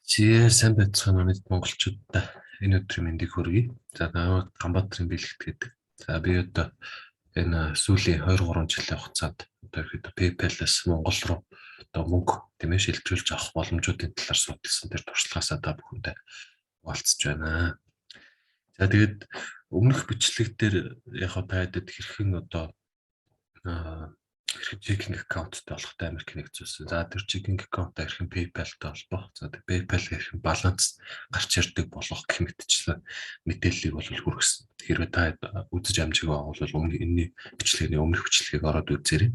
Сайн байцгаана уу монголчуудаа энэ өдрийн мэндийг хүргэе. За намайг Ганбаатарын бэлэгт гэдэг. За би одоо энэ сүүлийн 2 3 жилийн хугацаанд одоо ихэд PayPal-аас Монгол руу одоо мөнгө тийм ээ шилжүүлж авах боломжуудын талаар судалсан дээр туршлагаасаа та бүхэндээ хуваалцаж байна. За тэгээд өмнөх бичлэг дээр яг та хэдэд хэрхэн одоо хэрхэн checking accountтай болохтой Америк нэгдсэн. За тэр checking accountтай хэрхэн PayPal-тай холбох. За тэр PayPal хэрхэн баланс гарч ирдэг болох гэх мэтчлэн мэдээллийг бол хүргэсэн. Хэрвээ та үзэж амжиг байгаа бол өмнө энэний бичлэгийн өмнөх бичлэгийг ороод үзээрэй.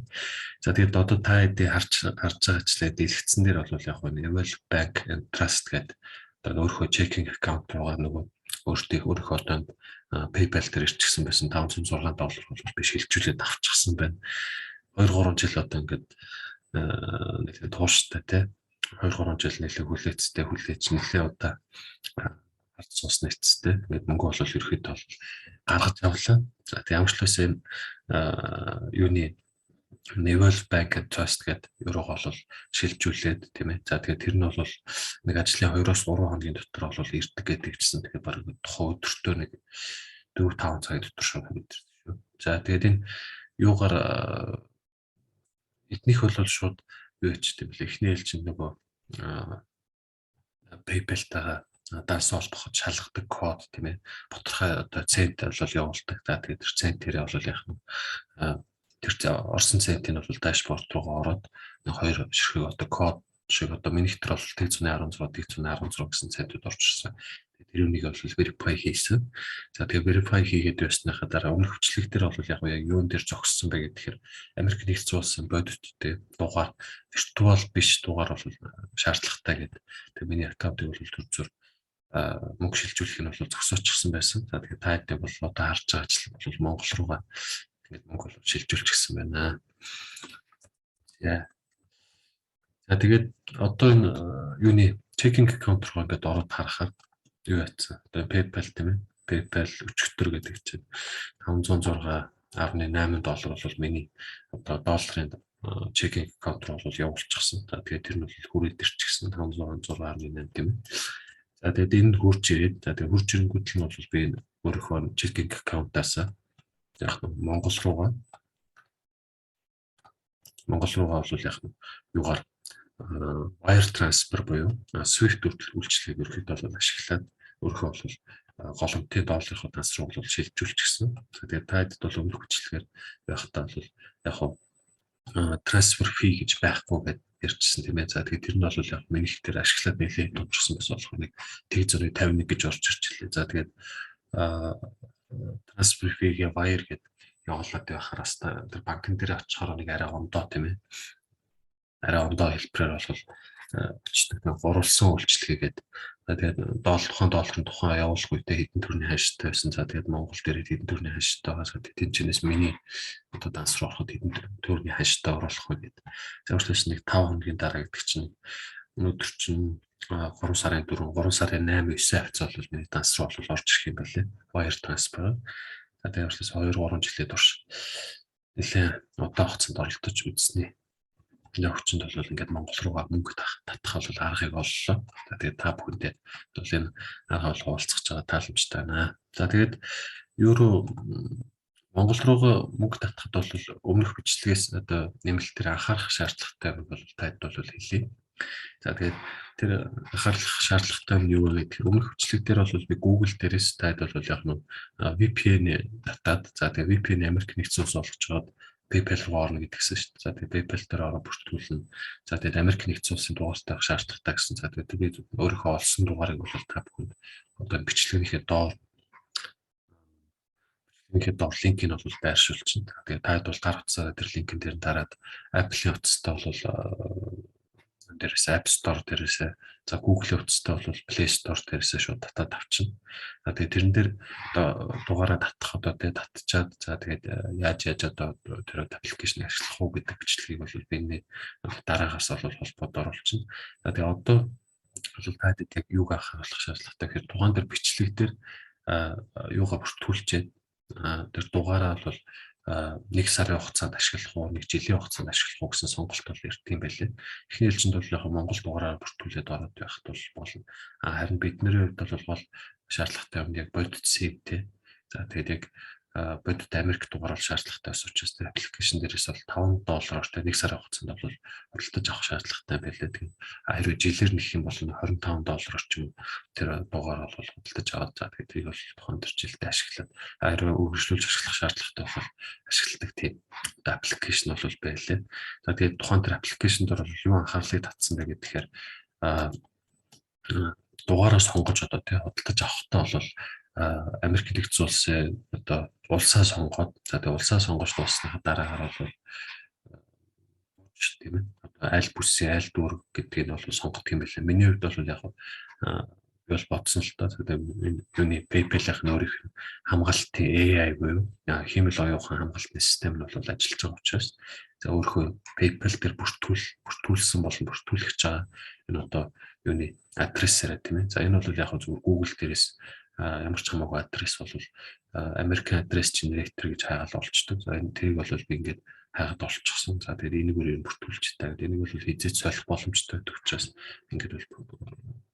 За тэгээд одоо та хэдий харж байгаачлаа дэлгэцэн дээр бол яг нь Eval Bank and Trust гэдэг одоо өөрийнхөө checking account руугаа нөгөө өөрийнхөө одоо PayPal дээр ирчихсэн байсан $506 бол би шилжүүлээд авчихсан байна. 2 3 жил одоо ингээд нэлээд тууштай тий 2 3 жил нэлээд хүлээц нэлээд одоо харц цус нэцтэй ингээд мөнгө бол ерөөхдөө бол гаргаж авлаа. За тийм ямарчлаас энэ юуны Eval Bank and Trust гэдэг ерөөгөө бол шилжүүлээд тийм ээ. За тэгээд тэр нь бол нэг ажлын 2-3 хоногийн дотор бол ирдэг гэдэг чинь тэгээд баг тухайн өдөртөө нэг 4 5 цагийн дотор шууд мэдэрсэн шүү. За тэгээд энэ юугаар эднийх бол шууд юу ч тийм л эхний ээлжинд нөгөө PayPal-тайгаа даас холбоход шалгадаг код тийм ээ. Боторхой одоо цент бол явуулдаг. За тэгээд тэр центэрээ бол яг тэр орсон центийн бол дашборд руугаа ороод нэг хоёр ширхэг одоо код шиг одоо миний дотор бол 116 гэсэн центүүд орчихсон. Тэр үнийг бол verify хийсэн. За тэгээ verify хийгээд байсныхаа дараа өмнөх хүчлэг дээр бол яг юун дээр зогссон бэ гэхээр Америк нэгдсэн улсын бодиттой дугаар виртуал биш дугаар бол шаардлагатай гэдэг. Тэгээ миний аккаунтыг бол төр зүр мөнгө шилжүүлэх нь бол зогсоочихсан байсан. За тэгээ та хэдий бол одоо харж байгаачлал бол Монгол руугаа ингэж мөнгө бол шилжүүлчихсэн байна. За тэгээд одоо энэ юуны checking account руу ингээд ороод харахаар юу яцсан. Одоо PayPal тийм ээ. PayPal өчигдөр гэдэг чинь $506.8 бол миний одоо долларын checking account руу бол явуулчихсан. За тэгээд тэр нь бол хүрээд ирчихсэн $506.8 тийм ээ. За тэгээд энд хурж ирээд за тэгээд хурж ирэнгүүт нь бол би өөрийнхөө checking account-аас яг Монгол руугаа бол яг юугаар wire transfer буюу Swift үйлчилгээг ерөөхдөө бол ашиглаад өөрөөхөө бол голомтын долларын тасруу бол шилжүүлчихсэн. Тэгээд таад бол өмнөх бичлэгээр байхдаа бол яг transfer fee гэж байхгүй гэдээ ярьжсэн тийм ээ. За тэгээд тэр нь бол яг миний их дээр ашиглаад нэлээд томчсон бас болох нэг 151 гэж орж ирчихлээ. За тэгээд transfer fee-гээ wire гэдэг явуулаад байхараас тэр банкн дээр очихоор нэг арай ондоо тийм ээ. Арай ондоо хэлбэрээр бол бичдэг нэг гурвалсан үйлчлэгээгээд тэгээд тухайн долларын тухайн явуулах үедээ хэдэн төгрөгийн ханштай байсан. За тэгээд Монгол дээр хэдэн төгрөгийн ханштай байгаас тэд чинээс миний одоо дансруу ороход хэдэн төгрөгийн ханштай оруулах вэ гэдэг. Зааварчлаас нэг 5 хоногийн дараа гэдэг чинь өнөөдөр чинь 3 сарын 4, 3 сарын 8, 9 хавцаа бол миний данс руу бол орж ирэх юм байна лээ. Wire transfer. За тэгээд 2 3 жилийн турш нэлээд удаан хугацаанд оролдож үзснээ. Энэ хүчинд бол ингээд Монгол руугаа мөнгө татах бол аргыг оллоо. За тэгээд та бүхэндээ бол энэ арга бол хуваалцах байгаа тааламжтай байна. За тэгээд евро Монгол руугаа мөнгө татахад бол өмнөх бичлэгээс одоо нэмэлтээр анхаарах шаардлагатай бол таад бол хэлье. За тэгээд тэр анхаарах шаардлагатай нь юу вэ гэхээр өмнөх бичлэг дээр бол би Google дээрээс таад бол яг нь VPN татаад за тэгээд VPN Америк нэгдсэн улс олгож чад PayPal руу орно гэдгсэн шүү дээ. За тэгээд PayPal дээр ороо бүртгүүлнэ. За тэгээд Америк нэгдсэн улсын дугаартай авах шаардлагатай гэсэн. За тэгээд би өөрийнхөө олсон дугаарыг бол та бүхэнд одоо бичлэгийнхээ доор линкийг бол байршуулчихна. Тэгээд таад бол гар утсаараа тэр линкэн дээр дараад Apple-ийн утастай бол дээрээс App Store дээрээс за Google-ийн утастай бол Play Store дээрээс шууд татаад авчна. За тэгээд тэрэн дээр одоо дугаараа татах одоо тэгээд татчаад за тэгээд яаж одоо тэр аппликейшн ашиглах уу гэдэг бичлэгийг бол би энэ дараагаас бол холбоод оруулчихна. За тэгээд одоо бол таад яг юуг анхааруулах шаардлагатай гэхээр тухайн дээр бичлэг дээр юугаа бүртгүүлчихэд тэр дугаараа бол 1 сарын хугацаанд ашиглах уу, 1 жилийн хугацаанд ашиглах уу гэсэн сонголт бол ирдэг юм байлээ. Эхний ээлжинд бол яг Монгол дугаараар бүртгүүлээд ороод байхад бол болно. Харин бидний хувьд бол гол шаардлагатай юм яг бодит сэв тий. За тэгээд яг бодит Америк дугаар бол шаардлагатай ус учраас тэр аппликейшн дээрээс бол $5 те 1 сарын хугацаанд бол худалдаж авах шаардлагатай байлээ. Тэгээд хэрвээ жилээр нэх юм бол $25 орчим тэр дугаар бол худалдаж аваад за тэгээд тэрийг бол тухайн төр жилдээ ашиглаад хэрвээ үргэлжлүүлж ашиглах шаардлагатай бол ашигладаг тийм аппликейшн бол байлээ. За тэгээд тухайн тэр аппликейшн дээр бол юу анхаарлыг татсан бэ гэхээр дугаараа сонгож одоо тий худалдаж авахтаа бол Америк нэгдсэн улсын одоо улсаа сонгоод за тэгээ улсаа сонгож дуусныхаа дараагаар бол тийм ээ аль бүсийн аль дүүрэг гэдгийг нь бол сонгох юм байлаа. Миний хувьд бол яг бол бодсон л тоо тэгээд юуны PayPal-ийн өөрийнх нь хамгаалтын AI буюу хиймэл оюухан хамгаалтын систем нь бол ажиллаж байгаа учраас за өөрийнхөө PayPal дээр бүртгүүлсэн болон бүртгүүлэх гэж байгаа энэ одоо юуны адресаараа тийм ээ. За энэ бол яг зөвхөн Google дээрээс ямар ч хамаагүй адрес бол American address generator гэж хайгаал олчдөг. За энэ тэрийг бол би ингээд хайгаад олчихсон. За тэгээд энийг өөрөөр бүртгүүлж таа. Энийг бол хизээч солих боломжтой гэдэг учраас ингээд бол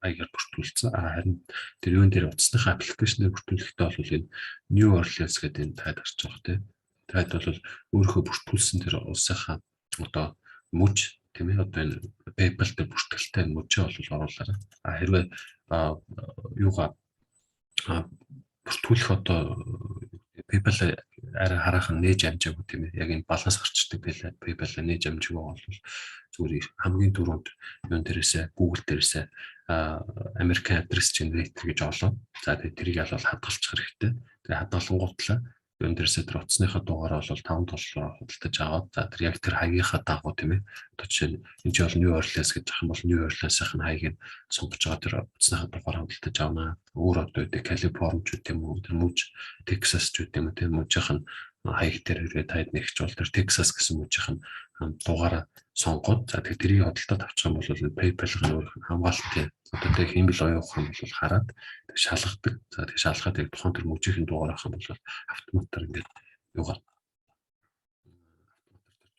аягаар бүртгүүлсэн. Харин тэр юун дээр утасныхаа аппликейшнээр бүртгүүлэхдээ бол энэ New Orleans гэдэг энэ таад гарч байгаа тийм. Таад бол өөрийнхөө бүртгүүлсэн тэр улсынхаа одоо мөж тийм ээ одоо энэ PayPal дээр бүртгэлтэй мөжөө бол оруулаарай. Хэрвээ юугаа бүртгүүлэх одоо PayPal арай хараахан нээж амжаагүй тийм ээ. Яг энэ баланс гарчдаг PayPal нээж амжаагүй бол зүгээр хамгийн түрүүнд юун дээрээсээ Google дээрээсээ American address generator гэж олоо. За тэгээд тэрийг бол хадгалчих хэрэгтэй. Тэгээд хадгалангуутлаа юун дээрээсээ тэр утасныхаа дугаараа бол $5 худалдаж аваад за тэр яг тэр хаягийнхаа дагуу тийм ээ. Одоо жишээ нь энэ ч бол New Orleans гэж ах юм бол New Orleans-ийн хаягийг сонгож байгаа тэр утасныхаа дугаараа худалдаж авнаа. Өөр одоо үгүй Калифорни ч үгүй юм уу тэр мөж Texas ч үгүй юм тийм мөжийнх нь хаяг дээр хэрэг таад нэгч бол тэр Texas гэсэн мөжийнх нь дугаараа сонгоод за тэгээд тэрийг худалдаад авчих юм бол PayPal-ын өөрийнх нь хамгаалтын одоо тэг хиймэл оюухан бол хараад тэг шалгадаг. За тэг шалгаад яг тухайн тэр мөжийн дугаарах юм бол автоматар ингээд юугаар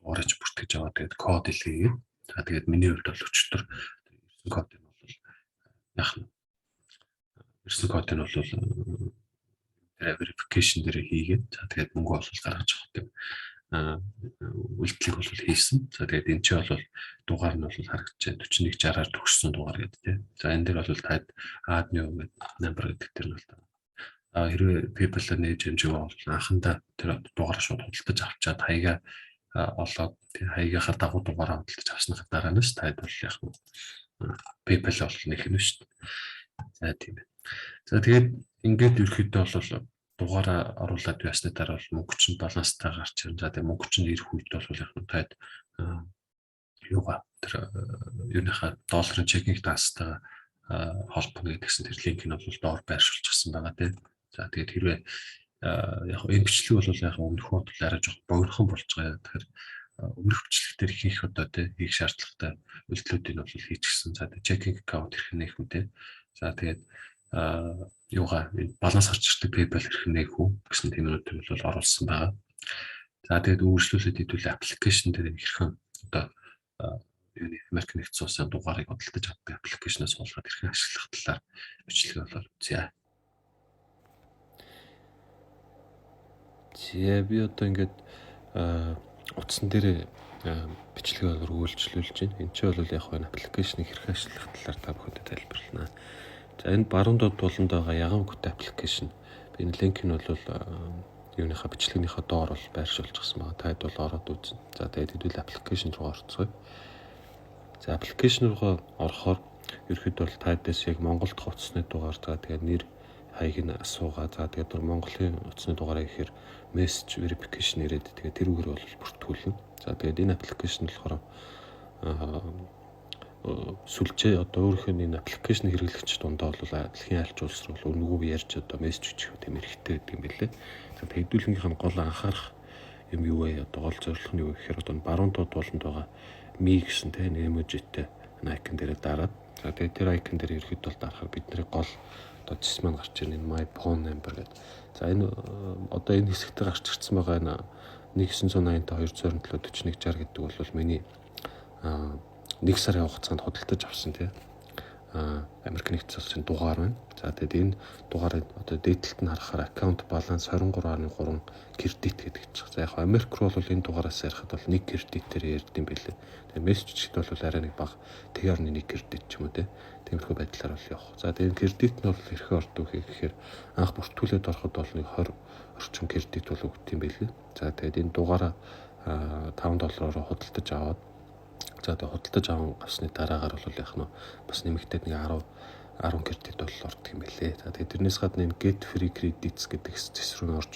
дугаарч бүртгэж аваад тэгээд код илгээгээд за тэгээд миний хувьд бол өчтөр ирсэн код нь бол яг нь ирсэн код нь бол verification дээр хийгээд за тэгээд мөнгө бол гаргаж авах тийм үйлдэлийг бол хийсэн. За тэгээд энэ ч бол дугаар нь бол харагдаж 4160-аар төгссөн дугаар гэдэг тийм. За энэ дээр бол таад add new number гэдэг тэр нь бол хэрвээ PayPal-аар нээж хэмжээгөө бол анхандаа тэр дугаараа шууд худалдаж авчаад хаягаа олоод тэр хаягийнхаа дагуу дугаараа худалдаж авсныхаа дараанаас таад бол яг PayPal бол нэх юм шүү дээ. За тийм ээ. За тэгээд ингээд ерөөхдөө бол дугаараа оруулаад байсны дараа бол мөнгө чинь баланстай гарч ирнэ. За тэгээд мөнгө чинь ирэх үед бол яг нь таад юугаа тэр юуныхаа долларын чекинг тастай холбоно гэдгсэн тэр линк нь бол доор байршуулчихсан байгаа тийм. За тэгээд хэрвээ яг энэ бичлэг бол яг өмнөх бодлоо арай жоох богинохон болж байгаа. Тэгэхээр өмнөх бичлэг дээр хийх одоо тийм хийх шаардлагатай үйлдэлүүдийг бол хийчихсэн. За тэгээд checking account хэрхэн нээх үү тийм. За тэгээд юугаа баланс гарч ирдэг PayPal хэрхэн нээх үү гэсэн тэмүүлэлтийг бол оруулсан байгаа. За тэгээд үйлчлүүлээд хэдүүлээ аппликейшн дээр хэрхэн одоо юуны Америк нэгдсэн улсын дугаарыг худалдаж авдаг аппликейшнээс олгоод хэрхэн ашиглах талаар бичлэг бол үзье. За би одоо ингээд утсан дээр бичлэгээ өөрчлүүлж байна. Энд чинь бол яг энэ аппликейшнийг хэрхэн ашиглах талаар та бүхэнд тайлбарлана. За энэ баруун доод туланд байгаа Ягангүт аппликейшн. Би энэ линк нь бол юуныхаа бичлэгнийхаа доор бол байршуулчихсан байгаа. Таад бол ороод үзнэ. За тэгээд хэдүүл аппликейшн руу орцгоё. За аппликейшн руу орохоор ерөөхдөө бол таадаас яг Монгол дахь утасны дугаар за тэгээд нэр хаяг нь асуугаа. За тэгээд Монголын утасны дугаараа гэхээр message verification ирээд тэгээд тэрүүгээр бол бүртгүүлнэ. За тэгээд энэ аппликейшн болохоор сүлжээ одоо өөрөөх нь энэ аппликейшн хэрэглэгч дундаа бол дэлхийн альч улс руу өнгөг ярьж одоо мессеж өчөх тийм хэрэгтэй гэдэг юм байлээ. За хэдүүлгийнхээ гол анхаарах юм юу вэ? Одоо гол зорилго нь юу гэхээр одоо баруун доод болонд байгаа ми гэсэн тийм эможитэй icon дээр дараад за тэгээд тэр icon дээр ирэхэд бол дарахаар бидний гол одоо жис маань гарч ирнэ my phone number гэдэг. За энэ одоо энэ хэсэгт гарч ирсэн байгаа энэ 1987 227 41 гэдэг бол миний 1 сарын хугацаанд худалдаж авсан тий. Америк нэгдсэн улсын дугаар байна. За тэгээд энэ дугаарыг одоо дээдлэлт нь харахаар аккаунт баланс 23.3 кредит гэдэг чинь. За яг Америк руу бол энэ дугаараас ярихад бол 1 кредитээр ярьд юм билээ. Тэгээд мессежчд бол арай нэг бага TR-ны 1 кредит ч юм уу тиймэрхүү байдлаар бол явах. За тэгээд кредит нь бол хэрхэн ордог гэхээр анх бүртгүүлээд ороход бол нэг 20 орчим кредит бол өгд юм билээ. За тэгээд энэ дугаараа $5 худалдаж аваад за тэгээд худалдаж авсны дараагаар бол яг нь бас нэмэгдээд нэг 10 кредит бол ордог юм билээ. За тэгээд тэрнээс гадна энэ get free credits гэдэг зэс рүү орж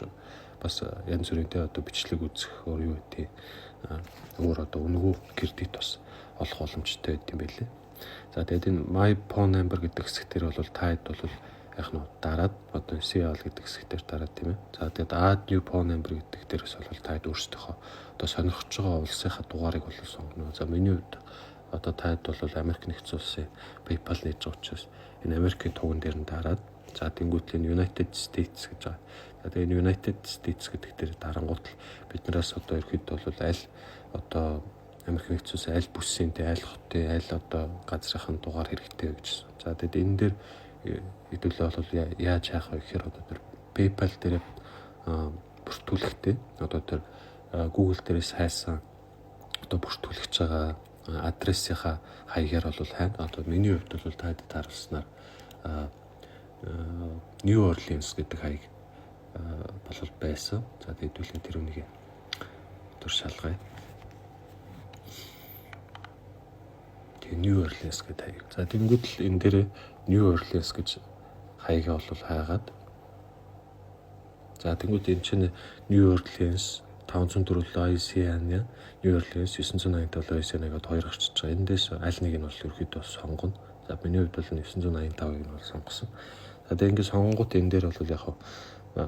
бас янз бүрийн одоо бичлэг үзэх өөр юу гэдэг өөр одоо өнгөө кредит бас олох боломжтой байт юм билээ. За тэгээд энэ my phone number гэдэг хэсгээр бол таад бол яг нь дараад одоо CL гэдэг хэсгээр дараад тийм ээ. За тэгээд add new phone number гэдэг дээрээс бол таад өөрсдийнхөө одоо сонирхож байгаа улсынхаа дугаарыг бол сонгоно. За миний хувьд одоо таад бол Америк нэгдсэн улсын PayPal нээж байгаа учраас энэ Америкийн туган дээр нь дараад за тэнгуүтл энэ United States гэж байгаа. За тэгээд United States гэдэг дээр дарангуут биднээс одоо ихэд бол аль одоо Америк нэгдсэн улсын аль бүсийн аль хотын аль одоо газрынхаа дугаар хэрэгтэй вэ гэж. За тэгээд энэ дээр хэдүүлээ бол яаж яах вэ гэхээр одоо тэр PayPal дээр бүртгүүлэхтэй одоо тэр Google дээрээс хайсан одоо бүртгүүлж байгаа адресийнхаа хаягаар бол хайна. Одоо миний хувьд бол таад таарснаар New Orleans гэдэг хаяг бол байсан. За тэгээд хэдүүлээ тэр үнийг төр шалгая. Тэгээ New Orleans гэдэг хаяг. За тэнгууд л энэ дээр New Orleans гэж хаягаа бол хайгаад. За тэнгууд энэ чинь New Orleans 504 Louisiana, New Orleans 987 Louisiana гэдэг хоёр гарчиж байгаа. Эндээс аль нэг нь бол ерөөхдөө сонгоно. За миний хувьд бол 985-ыг нь бол сонгосон. За тэгээд ингээд сонгонгууд энэ дээр бол яг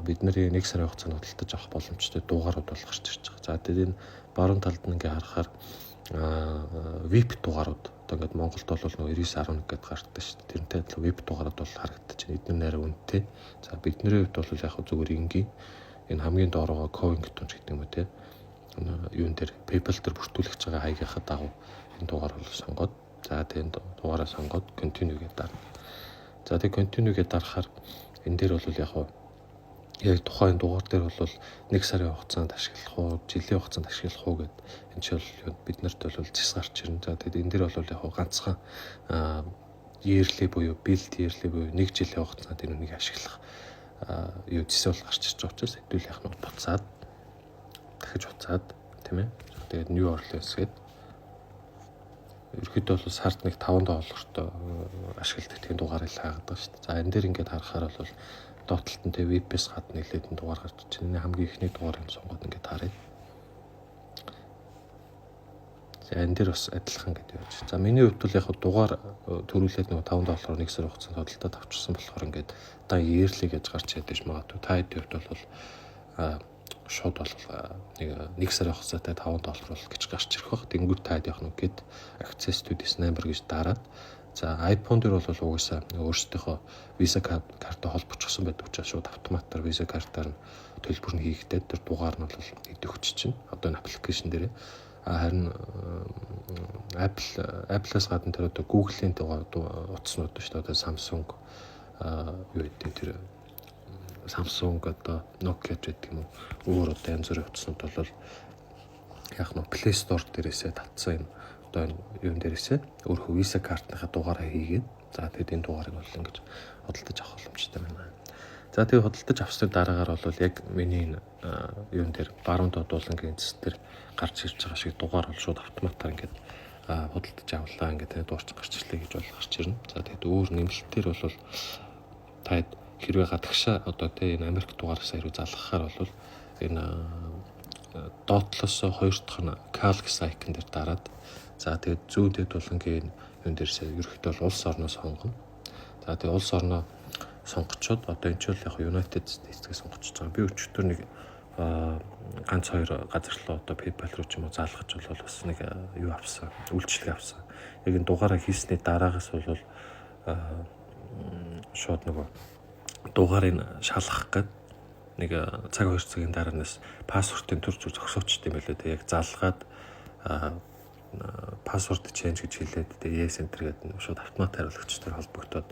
бидний 1 сарын хугацаанд худалдаж авах боломжтой дугаарууд бол гарч ирж байгаа. За тэгээд энэ баруун талд нь ингээд харахаар VIP дугаарууд одоо ингээд Монголд бол нөгөө 9911 гэдээ гардаг шүү дээ. Тэрнтэй адилхан VIP дугаарууд бол харагдаж байна. Эдгээр нэрээ үнэтэй. За бидний хувьд бол яг зүгээр энгийн энэ хамгийн доорогоо Coin гэдэг ч гэдэг юм уу те. Юун дээр PayPal дээр бүртгүүлж байгаа хаягийнхаа дагуу энэ дугаар бол сонгоод за тэгээд дугаараа сонгоод continue гэдэг дарна. За тэгээд continue гэдэг дарахаар энэ дээр бол яг тухайн дугаар дээр бол 1 сарын хугацаанд ашиглах уу, жилийн хугацаанд ашиглах уу гэд энэ ч бол бид нарт бол зэс гарч ирнэ. За тэгээд энэ дээр бол яг ганцхан yearly буюу build yearly буюу 1 жилийн хугацаанд энэ үнийг ашиглах юу зэс бол гарч ирж байгаа учраас хэдүүл яг нь буцаад дахиж уцаад тийм ээ. Тэгээд New Orleans гэдэг ерөөхдөө бол сард нэг $5 ашигладаг тийм дугаарыг хаагаад байгаа шүү дээ. За энэ дээр ингээд харахаар бол доотлолт нь тэг VPS гадна нэлээдэн дугаар гарч ирж байна. Хамгийн ихний дугаарыг сонгоод ингээд харъя. За энэ дээр бас адилхан гэдэг байж. За миний хувьд бол яг дугаар төрүүлээд нэг $5 1 сарын хугацаанд худалдаад авчихсан болохоор ингээд одоо yearly гэж гарч ядаж магадгүй. Та хэд хувьд бол шууд бол нэг 1 сарын хугацаатай $5 бол гэж гарч ирэх бах. Тэнгүүд таад явах нь гээд access to this number гэж дараад за iPhone дээр бол угаасаа өөрсдийнхөө Visa картаа холбочихсон байдаг учраас шууд автоматар Visa картаар төлбөр нь хийгдээд тэр дугаар нь бол идэвхж чинь одоо энэ аппликейшн дээр харин Apple-аас гадна тэр одоо Google-ийн утаснууд шүү дээ. Одоо Samsung юу гэдэг тэр Samsung одоо Nokia гэдэг юм уу өөр одоо янз бүрийн утаснууд бол яг нь Play Store дээрээсээ татсан энэ одоо юун дээрээсээ өөрөө Visa картныхаа дугаараа хийгээд за тэгээд энэ дугаарыг бол ингэж худалдаж авах боломжтой байна. За тэгээд худалдаж авсны дараагаар бол яг миний юун дээр баруун додуулангийн зэс дээр гарч ирж байгаа шиг дугаар бол шууд автоматар ингээд худалдаж авлаа ингээд дуурч гарч ирлээ гэж бол гарч ирнэ. За тэгээд өөр нэмэлтээр бол таад хэрвээ гадагшаа одоо тэ энэ Америк дугаараас хэрвээ залгахаар бол энэ доотлоос 2 дахь нь call гэсэн icon дээр дараад за тэгээд зүүн додуулангийн юун дээрсээ ерөөхдөө бол улс орноо сонгоно. За тэгээд улс орноо сонгочоод одоо энэ ч бол яг United States-гээ сонгочихж байгаа. Би өчигдөр нэг ганц 2 газар руу одоо PayPal руу ч юм уу заалгаж бол бас нэг юу авсан, үйлчлэг авсан. Яг энэ дугаараа хийсний дараагаас бол шууд нөгөө дугаарыг шалгах гээд нэг цаг 2 цагийн дараанаас пассвортын төр зүр зогсоочтой юм байлээ. Тэг яг залгаад пассворд change гэж хэлээд тэгээ yes enter гэдэг нь шууд автомат хариулагчтай холбогдоод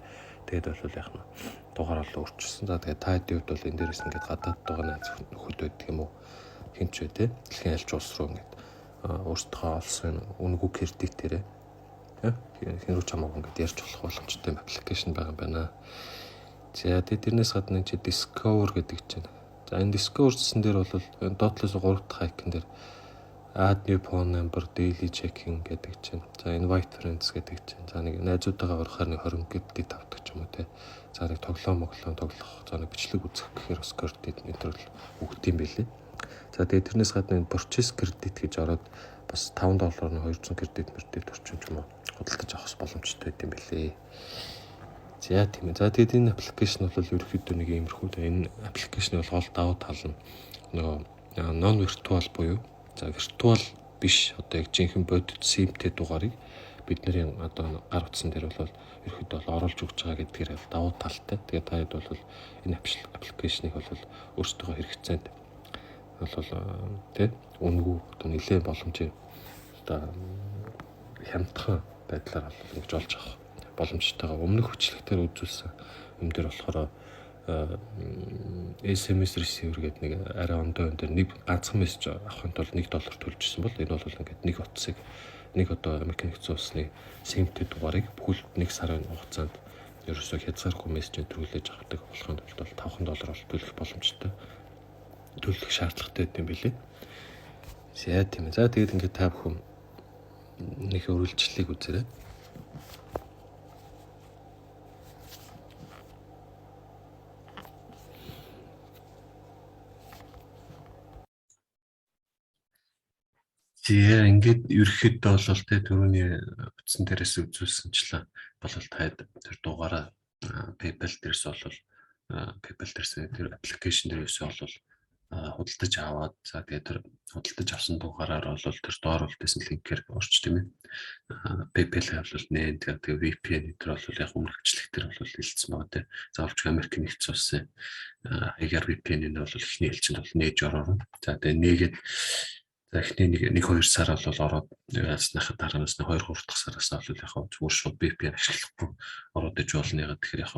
тэгээд бол яг нь дугаар олоо өрчсөн. За тэгээд та хэдийн хувьд бол энэ дээрээс ингээд гадаад байгаа найз нөхөд байдаг юм уу? Хинч вэ те? Дэлхийн аль ч улс руу ингээд өөрсдөө олсон үнэгүй кредитээрээ хин рүү ч хамаагүй ингээд ярьж болох боломжтой аппликейшн байгаа юм байна. За тэгээд тэрнээс гадна чи Discover гэдэг чинь. За энэ Discover гэсэн дээр бол энэ доотлоос 3 дахь icon дээр add new phone number, daily checking гэдэг чинь. За invite friends гэдэг чинь. За нэг найзуудтайгаа орохоор нэг 20 кредит авдаг ч юм уу те. За нэг тоглоом тоглох, за нэг бичлэг үзэх гэхээр бас кредит энэ төр өгд юм байлээ. За тэгээд тэрнээс гадна энэ purchase credit гэж ороод бас $5 нь 200 кредит орчин ч юм уу худалдаж авах боломжтой байт юм байлээ. За тийм ээ. За тэгээд энэ аппликейшн бол ерөөхдөө нэг иймэрхүү. Энэ аппликейшн бол гол давуу тал нь нөгөө non virtual буюу за виртуал биш одоо яг жинхэнэ бодит симтэй дугаарыг бидний одоо гар утсан дээр бол ерөөхдөө бол оруулж өгч байгаа гэдгээр давуу талтай. Тэгээд та хэд бол энэ аппликейшнийг бол өөрсдөө хэрэгцээнд бол тий үнэгүй одоо нэлээд боломжтой одоо хямдхан байдлаар бол ингэж олж авах боломжтойгоо өмнөх хүчлэгтэр үзүүлсэн юм дээр болохоор SMS receiver гэдэг нэг арай ондоо энэ нэг ганцхан мессеж авахын тулд $1 төлжсэн бол энэ бол ингээд нэг утсыг нэг одоо Америк нэгдсэн улсны симтэй дугаарыг бүхэл нэг сарын хугацаанд ерөөсөө хязгааргүй мессеж төрүүлж авдаг болохын тулд $5 бол төлөх боломжтой төлөх шаардлагатай юм билээ. За тийм ээ. За тэгээд ингээд та бүхэн нэг өргөлжлийг үзээрэй. Тэгээ ингээд ерөөхдөө бол тэ түрүүний утсан дээрээс үзүүлсэнчлээ бол таад тэр дугаараа PayPal дээрээс бол PayPal дээрээс тэр аппликейшн дээрээс бол худалдаж аваад за тэгээ тэр худалдаж авсан дугаараар бол тэр доор үлдээсэн линкээр орч тийм ээ. PayPal бол нэ тэгээ VPN дээр бол яг өмнөгчлөгтөр бол хэлсэн байгаа тийм. Заавалч Америк нэгдсэн улсын хаягаар VPN-ийг бол ихний элчинд бол нээж ороо. За тэгээ нээгээд эхний 1-2 сар бол ороод яаснахад дараанаас нь 2-3 дахь сараас бол яг зүгээр шууд VPN ашиглахгүй ороод иж болно. Ягаад тэгэхээр яг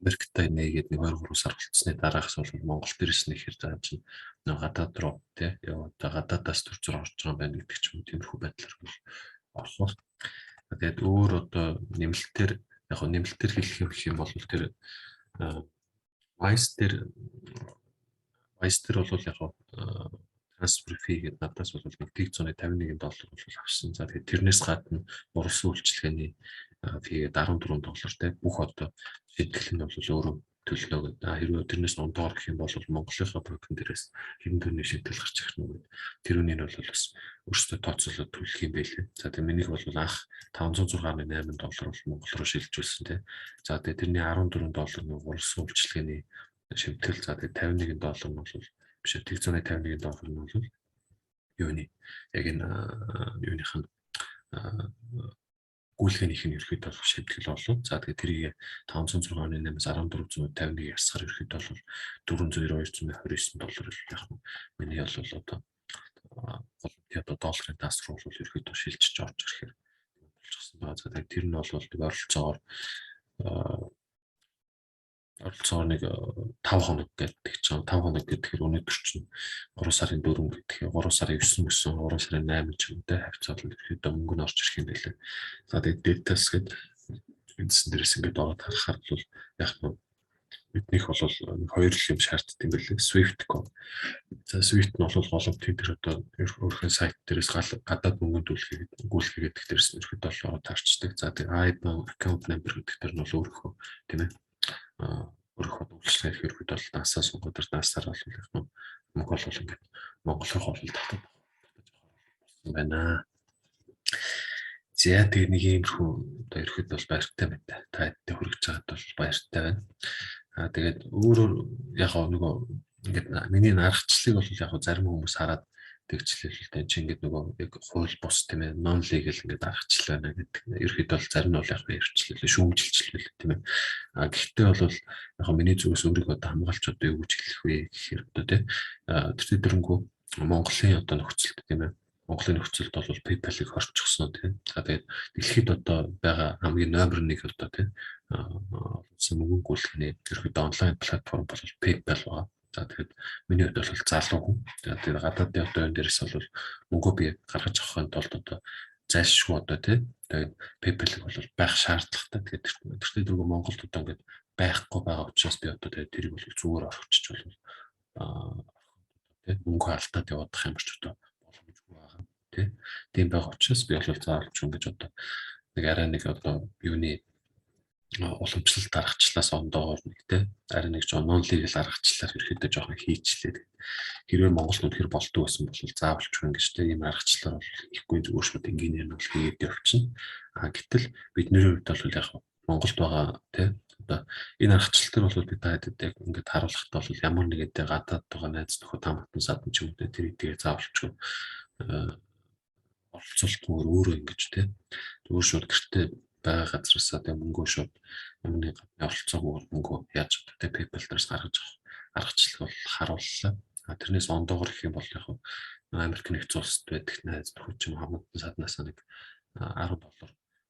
Америктай нээгээд 1-2-3 сар болцсны дараагаас бол Монгол дээрээс нэхэр заа чинь гадаад руу тий яваад гадаадаас төр зур орж байгаа байна гэдэг ч юм тиймэрхүү байдлаар бол орох. Тэгээд өөр одоо нэмэлтээр яг нэмэлтээр хэлэх юм бол тэр Wise дээр бол яг transfer fee гэдэг надаас бол $151 бол авсан. За тэгээд тэрнээс гадна уралсан үйлчилгээний фи $14 бүх одоо шийтгэл нь бол өөрөө төлнө гэдэг. Хэрвээ тэрнээс ундаар гэх юм бол Монголынхаа банкн дээрээс хэдэн тонны шийтгэл гарч ирэх нь гэдэг. Тэрүүнийг бол бас өөрсдөө тооцоолоод төлөх юм байлээ. За тэгээд минийх бол анх $506.8 бол Монгол руу шилжүүлсэн тий. За тэгээд тэрний $14 нь уралсан үйлчилгээний шимтгэл. За тэгээд $51 нь бол биш $151 нь бол юуны яг энэ юуных нь гүйлгээнийх нь ерөөхдөө бол шийтгэл болов. За тэгээд тэрийг 506.8-аас 1451 ясгаар ерөөхдөө бол $492.29 яг миний бол одоо долларын тас руу бол ерөөхдөө шилжиж орж ирэхээр болчихсон байна. За тэгээд тэр нь бол ойролцоогоор нэг 5 хоног гэдэг чинь 5 хоног гэхээр өнөөдөр чинь 3 сарын 4 гэдэг 3 сарын 9 мөсөн 3 сарын 8 ч юм дээ хавцаад л ихэд мөнгө нь орж ирэх юм байлээ. За тэгээд дэтас гээд эндсэн дээрээс ингээд ороод харахаар бол яг нь биднийх бол нэг 2 юм шаарддаг юм байлээ. Swift code. За Swift нь бол голомт тэр одоо өөрхөн сайт дээрээс гадаад мөнгө гүйлхий гэдэг дээрээс ерөөхдөө бол ороод харчдаг. За тэгээд IBAN account number гэдэг дээр нь бол өөрөөхөө тийм ээ өөрөөхөө үйлчлэх хэрэгүүд бол наасаа сунгуудаар наасаар бол яг Монгол бол ингээд Монгол руу бол татдаг болсон байна. За тэгээ нэг иймэрхүү одоо ерөөд бол баяртай байна. Та хэдтэй хүрэж байгаад бол баяртай байна. Тэгээд өөрөөр яг нөгөө ингээд миний наргачлалыг бол яг зарим хүмүүс хараад тэгчлээ л дээ. Чи ингээд нөгөө яг хууль бус тийм ээ non legal ингээд аргачлаа гэдэг. Ерөөхдөө бол зарим нь бол яг ярьчлээ шүүмжилчлээ тийм ээ. А гэхдээ бол яг миний зүгээс өөрийгөө одоо хамгаалч одоо юу гэж хэлэх вэ гэхээр одоо тийм тэр дөрөнгөө Монголын одоо нөхцөлд тийм ээ. Монголын нөхцөлд бол PayPal-ыг хорчихсон тийм. За тэгээд дэлхийд одоо байгаа хамгийн номер 1 одоо тийм мөнгө гүйлхний ерөөхдөө онлайн платформ бол PayPal байна. За тэгээд миний хувьд бол залуу хүн. За тэгээд гадаадын одоо энэ дээрээс бол мөнгөө би гаргаж авахын тулд одоо зайлшгүй одоо тийм тэгээд PayPal-ыг бол байх шаардлагатай. Тэгээд тэртээ дөрөв Монголд одоо ингээд байхгүй байгаа учраас би одоо тэгээд тэрийг бол зүгээр орхичих бол тийм мөнгө алдаад явах юм ч одоо боломжгүй байгаа тийм байгаа учраас би бол заавалч ингэж одоо нэг арай нэг одоо юуны уламжлалт аргачлалаас ондоогоор нэг те арай нэг non legal аргачлалаар ерөөхдөө жоохон хийчлээ. Хэрвээ Монголд үнэхэр болдог байсан бол заавалч ингэж те ийм аргачлалаар бол ихгүй зүгээр шууд ингийн нь бол хийгээд явчихна. Гэтэл бидний хувьд бол яг Монголд байгаа те одоо энэ аргачлалтаар бол бид таадаг яг ингээд харуулхад бол ямар нэгэнтэй гадаад байгаа найз нөхөд хамтан садан ч юм уу тэр идея заавалч оролцуултгүйгээр өөрөө ингэж те зүгээр шууд гэртээ байгаа газараасаа тэг мөнгөө шууд ямар нэг оролцоогоор мөнгөө яаж чаддаг PayPal дээрс гаргаж авах аргачлал бол харууллаа. Тэрнээс ондоогоор их юм бол яг Америк нэгдсэн улсад байдаг найз нөхөд ч юм хамтан саднаас нэг $10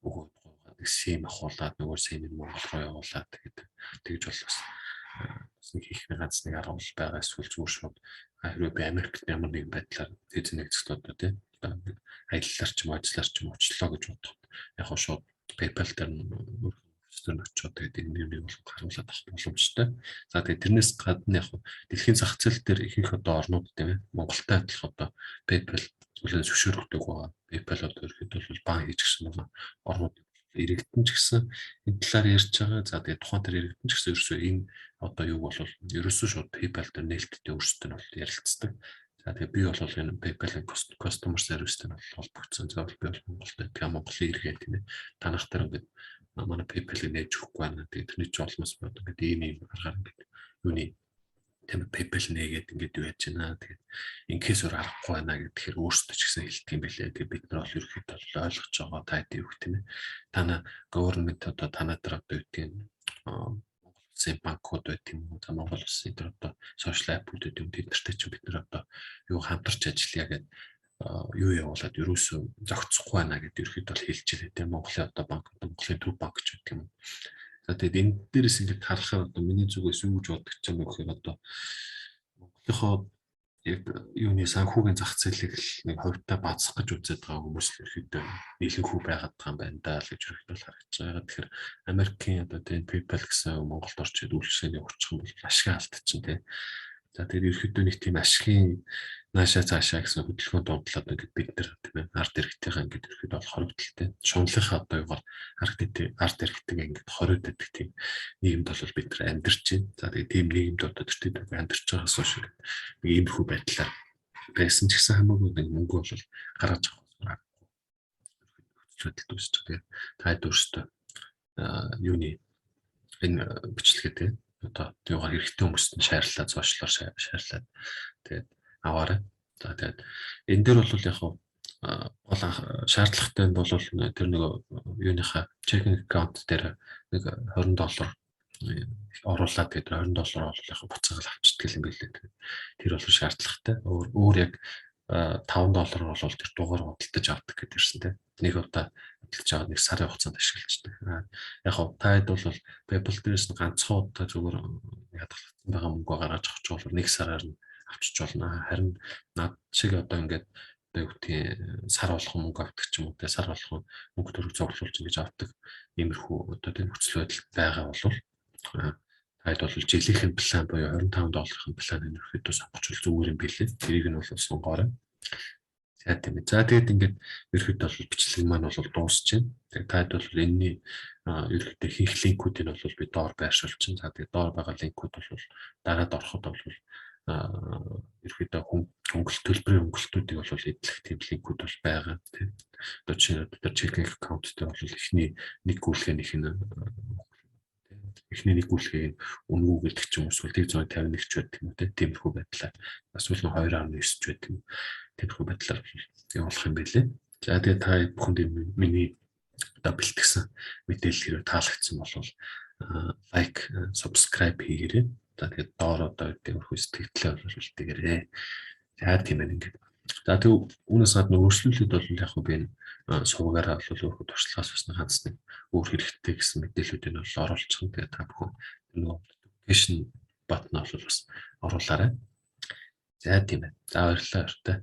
өгөөд нэг SIM авахуулаад нөгөө SIM-ийг Монгол руу явуулаад тэгж бол бас нэг их ганц нэг арга бол байгаа эсвэл зүгээр шууд хэрвээ би Америкт ямар нэгэн байдлаар эзэн нэгцэд одоо тийм аяллаар ч юм ажиллаар ч юм уучлаа гэж бодоход яг шууд PayPal дээр өөрсдөө очиод тэгээд энэ юм бол харуулад авах боломжтой. За тэгээд тэрнээс гадна яг дэлхийн зах зээл дээр ихэнх одоо орнууд тийм ээ Монголтай адилхан одоо PayPal зүйлээ зөвшөөрөгдөг байгаа. PayPal одоо ерөөхдөө бол банк хийж гисэн байгаа орнууд иргэдэн ч гэсэн энэ талаар ярьж байгаа. За тэгээд тухайн дээр иргэдэн ч гэсэн ерөөсөө энэ одоо юу бол ерөөсөө шууд PayPal дээр нээлттэй өөрсдөө нь бол ярилцдаг. За тэгээд би бол энэ PayPal-ын customer service-тэй бол холбогдсон. За би бол Монголд тэгээ Монголын иргэд тийм ээ танах дээр ингээд манай PayPal-ыг нээж өгөхгүй байна. Тэгээд тэрний ч олмос бод ингээд ийм аргаар ингээд юуны тийм PayPal нээгээд ингээд юу яаж байна. Тэгээд инкээс өөр аргагүй байна гэхээр өөрсдөө ч гэсэн хэлдэг юм билээ. Тэгээд бид нар бол ерөөхдөө ойлгож байгаа та хэдий юу гэх тийм ээ. Танаа government одоо танаа дээр одоо юу гэдэг нь Монголын банкуд байт юм уу? Монгол улсын дээр одоо social app-ууд юм тэднэртэй ч бид нар одоо юу хамтарч ажиллая гэдэг юу явуулаад ерөөсөө зохицохгүй байна гэдээ ерөөхдөө бол хэлж ирээ тийм Монголын одоо банк Монголын төв банк ч гэх юм. За тэгээд энэ дээрээс ингээд харахаар одоо миний зүгээс юу гэж бодож байгаа юм гэхээр одоо Монголынхоо яг юуны санхүүгийн зах зээлийг нэг хувьтай бацсах гэж үзээд байгаа хүмүүс л ерөөхдөө нийлэнхүү байгаад байгаа юм байна даа л гэж ерөөхдөө харагдаж байгаа. Тэгэхээр Америкийн одоо тийм PayPal гэсэн Монголд орчид үйлчлэгээний өгчих юм бол ашиг алдчихна тийм. За тэгээд ерөөхдөө нэг тийм ашигын наашаа цаашаа гэсэн хөдөлгөөнд дундлаад ингээд бид нар тийм ээ арт иргэдийнхээ ингээд ерөөхдөө бол хоригдталтай шунлынхаа одоо юугаар арт иргэдтэй ингээд хориод байдаг тийм нийгэмд бол бид нар амьдарч байна. За тэгээд тийм нийгэмд одоо тэртээ амьдарч байгаас хойш нэг иймэрхүү байдлаар байсан ч гэсэн хамаагүй нэг мөнгө бол гаргаж авах хөдөлгөөд үүсэж байгаа. Тэгээд өөртөө юуны энэ бичлэгээ тийм одоо юугаар хэрэгтэй хүмүүст нь шаарлаад зоочлоор шаарлаад тэгээд аваарай. За тэгээд энэ дээр бол яг гол шаардлагатай бол тэр нэг юуныхаа checking account дээр нэг $20 оруулаад тэгээд $20 бол яг буцаагаал авчдаг юм билээ. Тэр бол шаардлагатай. Өөр яг $5 бол тэр дугаар худалдаж авдаг гэдэг ирсэн тийм. Нэг удаа худалдаж аваад нэг сарын хугацаанд ашиглаждаг. Яг та хэд бол PayPal дээрээс нь ганцхан удаа зүгээр ядгалагдсан байгаа мөнгө гаргаж авч бол нэг сараар нь авчиж болно. Харин над шиг одоо ингээд юу гэдгийг сар болгон мөнгө авдаг ч юм уу те сар болгон мөнгө төрөг цуглуулж ингэж авдаг иймэрхүү одоо тийм нөхцөл байдал байгаа бол таад бол жилийнхэн план буюу $25-ын планыг нөхөдөө сонгочихвол зүгээр юм билээ. Тэрийг нь бол сонгоорой. За тийм ээ. За тэгээд ингээд ерөөхдөө бол бичлэг маань бол дуусч байна. Тэгээд таад бол энэний ерөөхдөө хийх линкүүдийг бол би доор байршуулж чинь. За тэгээд доор байгаа линкүүд бол дараад ороход бол ерөөхдөө хөнгөлөлт төлбөрийн хөнгөлөлтүүдийг бол эдлэх тийм линкүүд бол байгаа тийм. Одоо чинь checking account дээр бол ихний нэг гүйлгээнийх нь эхний нэгүүлгээ үнгүй гэдэг ч юм уу эсвэл 151 ч байдаг юм уу тиймэрхүү байдлаар эсвэл 2.9 ч байдаг юм. Тиймэрхүү байдлаар явуулах юм байлээ. За тэгээд та бүхэнд миний одоо бэлтгэсэн мэдээлэл хэрэг таалагдсан бол лайк, subscribe хийгээрэй. За тэгээд доор одоо тиймэрхүү сэтгэлдээ бол үлдээгээрэй. За тийм ээ ингээд. За тэг үүнээс гадна өөрчлөлтүүд бол яг хөө би сувгаараа бол өөрөө туршлагаас басна ганц нэг өөр хэрэгтэй гэсэн мэдээллүүдийг бол оруулчих юм. Тэгээд та бүхэн нөгөө notification button бол бас оруулаарай. За тийм ээ. За баярлалаа өртөө.